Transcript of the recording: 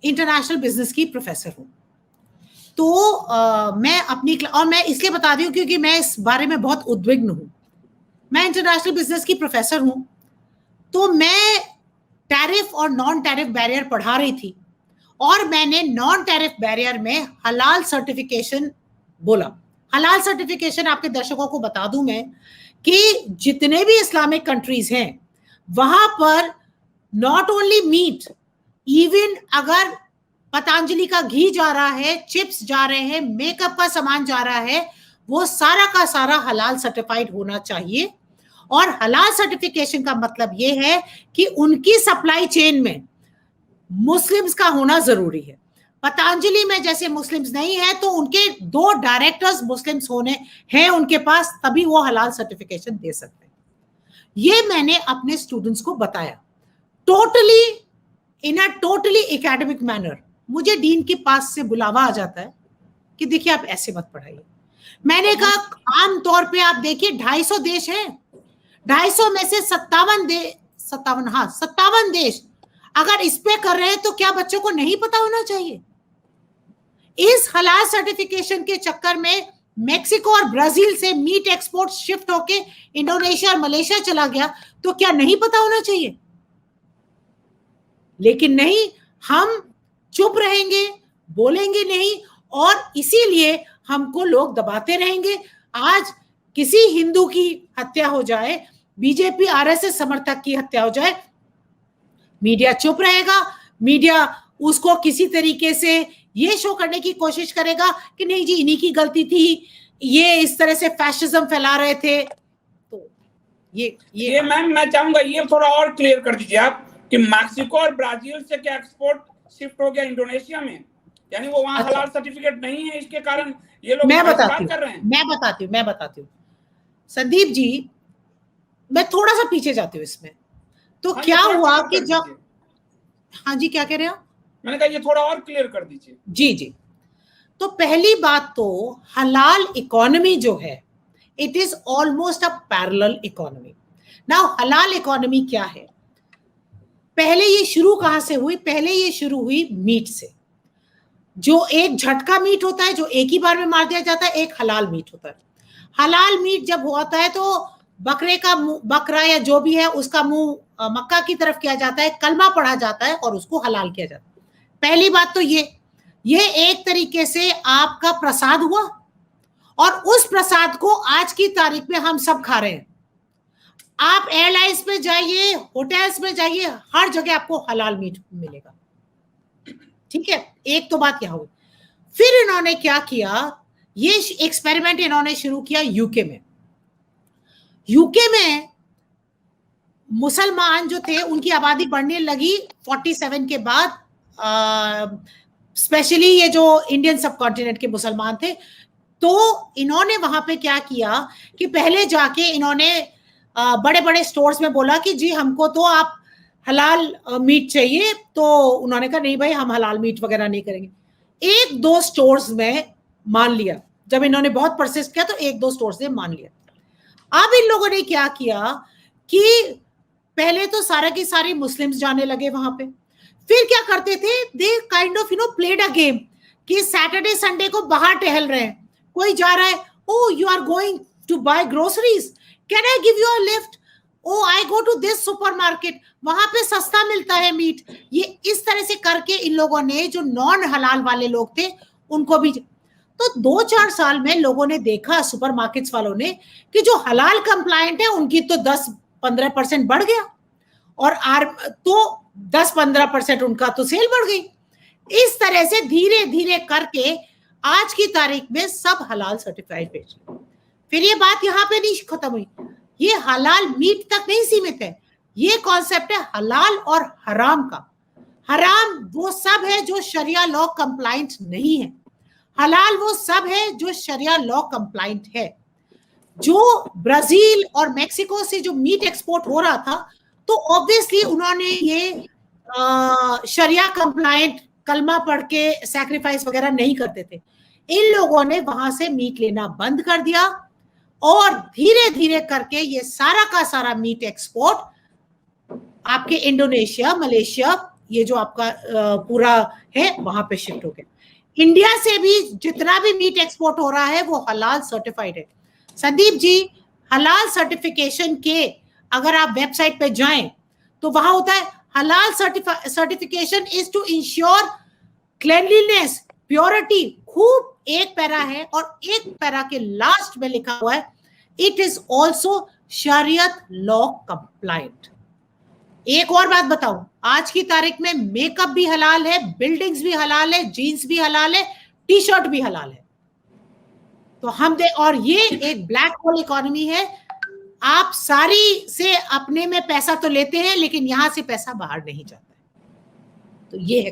International business की professor हूँ। तो मैं अपनी और मैं इसलिए बता रही हूँ क्योंकि मैं इस बारे में बहुत उद्विग्न हूँ। मैं इंटरनेशनल बिजनेस की प्रोफेसर हूँ, तो मैं टैरिफ और नॉन टैरिफ बैरियर पढ़ा रही थी, और मैंने नॉन टैरिफ बैरियर में हलाल सर्टिफिकेशन बोला। हलाल सर्टिफिकेशन आपके दर्शकों को बता दूं मैं कि जितने भी इस्लामिक कंट्रीज हैं वहां पर नॉट ओनली मीट, इवन अगर पतंजलि का घी जा रहा है, चिप्स जा रहे हैं, मेकअप का सामान जा रहा है, वो सारा का सारा हलाल सर्टिफाइड होना चाहिए। और हलाल सर्टिफिकेशन का मतलब ये है कि उनकी सप्लाई चेन में मुस्लिम्स का होना जरूरी है। पतंजलि में जैसे मुस्लिम्स नहीं है तो उनके 2 डायरेक्टर्स मुस्लिम्स होने हैं उनके पास, तभी वो हलाल सर्टिफिकेशन दे सकते हैं। ये मैंने अपने स्टूडेंट्स को बताया totally in a totally academic manner. मुझे डीन के पास से बुलावा आ जाता है कि देखिए आप ऐसे मत पढ़ाइए। मैंने कहा आम तौर पे आप देखिए 250 देश हैं, 250 में से 57 देश अगर इस पे कर रहे हैं तो क्या बच्चों को नहीं पता होना चाहिए? इस हलाल सर्टिफिकेशन के चक्कर में मेक्सिको और ब्राजील से मीट एक्सपोर्ट शिफ्ट होके इंडोनेशिया और मलेशिया चला गया, तो क्या नहीं पता होना चाहिए? लेकिन नहीं, हम चुप रहेंगे, बोलेंगे नहीं, और इसीलिए हमको लोग दबाते रहेंगे। आज किसी हिंदू की हत्या हो जाए, बीजेपी आरएसएस समर्थक की हत्या हो जाए, मीडिया चुप रहेगा। मीडिया उसको किसी तरीके से ये शो करने की कोशिश करेगा कि नहीं जी इन्हीं की गलती थी, ये इस तरह से फैशिज्म फैला रहे थे। तो ये मैम मैं चाहूंगा ये थोड़ा और क्लियर कर दीजिए आप कि मैक्सिको और ब्राजील से क्या एक्सपोर्ट शिफ्ट हो गया इंडोनेशिया में, यानी वो वहां हलाल सर्टिफिकेट नहीं है, इसके कारण ये लोग बात कर रहे हैं। मैं बताती हूँ संदीप जी, मैं थोड़ा सा पीछे जाती हूँ इसमें। तो क्या हुआ कि जब, हाँ जी क्या कह रहे हो? मैंने कहा ये थोड़ा और क्लियर कर दीजिए। जी। तो पहली बात तो हलाल इकोनॉमी जो है, it is almost a parallel economy. Now हलाल इकोनॉमी क्या है? पहले ये शुरू कहां से हुई? पहले ये शुरू हुई मीट से। जो एक झटका मीट होता है जो एक ही बार में मार दिया जाता है, एक हलाल मीट होता है। हलाल मीट जब होता है तो बकरे का मुंह, बकरा या जो भी है उसका मुंह मक्का की तरफ किया जाता है, कलमा पढ़ा जाता है और उसको हलाल किया जाता है। पहली बात तो ये एक तरीके से आपका प्रसाद हुआ, और उस प्रसाद को आज की तारीख में हम सब खा रहे हैं। आप एयरलाइंस में जाइए, होटल्स में जाइए, हर जगह आपको हलाल मीट मिलेगा। ठीक है, एक तो बात यह हुई। फिर इन्होंने क्या किया, ये एक्सपेरिमेंट इन्होंने शुरू किया यूके में। यूके में मुसलमान जो थे उनकी आबादी बढ़ने लगी 47 के बाद, स्पेशली ये जो इंडियन सब कॉन्टिनेंट के मुसलमान थे। तो इन्होंने वहां पे क्या किया कि पहले जाके इन्होंने बड़े बड़े स्टोर्स में बोला कि जी हमको तो आप हलाल मीट चाहिए। तो उन्होंने कहा नहीं भाई हम हलाल मीट वगैरह नहीं करेंगे। 1-2 स्टोर्स में मान लिया, जब इन्होंने बहुत परसिस्ट किया तो 1-2 स्टोर्स ने मान लिया। अब इन लोगों ने क्या किया कि पहले तो सारा की सारी मुस्लिम्स जाने लगे वहां पे। फिर क्या करते थे, they kind of played a game कि सैटरडे संडे को बाहर टहल रहे हैं, कोई जा रहा है, oh you are going to buy groceries, can I give you a lift, oh I go to this supermarket, वहां पे सस्ता मिलता है मीट। ये इस तरह से करके इन लोगों ने, जो नॉन हलाल वाले लोग थे उनको भी, तो 2-4 साल में लोगों ने देखा, सुपरमार्केट्स वालों ने, कि जो हलाल कंप्लायंट है उनकी तो 10-15% बढ़ गया, और तो 10-15% उनका तो सेल बढ़ गई। इस तरह से धीरे धीरे करके आज की तारीख में सब हलाल सर्टिफाइड बेच रहे। फिर ये बात यहाँ पे नहीं खत्म हुई, ये हलाल मीट तक नहीं सीमित है, ये कॉन्सेप्ट है हलाल और हराम का। हराम वो सब है जो शरिया लॉ कंप्लाइंट नहीं है, हलाल वो सब है जो शरिया लॉ कंप्लाइंट है। जो ब्राजील और मेक्सिको से जो मीट एक्सपोर्ट हो रहा था, तो ऑब्वियसली उन्होंने ये शरिया कंप्लाइंट कलमा पढ़ के सैक्रिफाइस वगैरह नहीं करते थे। इन लोगों ने वहां से मीट लेना बंद कर दिया, और धीरे धीरे करके ये सारा का सारा मीट एक्सपोर्ट आपके इंडोनेशिया, मलेशिया, ये जो आपका पूरा है वहां पे शिफ्ट हो गया। इंडिया से भी जितना भी मीट एक्सपोर्ट हो रहा है वो हलाल सर्टिफाइड है। संदीप जी, हलाल सर्टिफिकेशन के अगर आप वेबसाइट पे जाएं तो वहां होता है हलाल certification is to ensure cleanliness, purity, खूब एक पैरा है, और एक पैरा के लास्ट में लिखा हुआ है इट इज ऑल्सो शरीयत लॉ कंप्लायंट। एक और बात बताऊं, आज की तारीख में मेकअप भी हलाल है, बिल्डिंग्स भी हलाल है, जीन्स भी हलाल है, टी शर्ट भी हलाल है। तो हम और ये एक ब्लैक होल इकोनॉमी है। आप सारी से अपने में पैसा तो लेते हैं लेकिन यहां से पैसा बाहर नहीं जाता है। तो ये है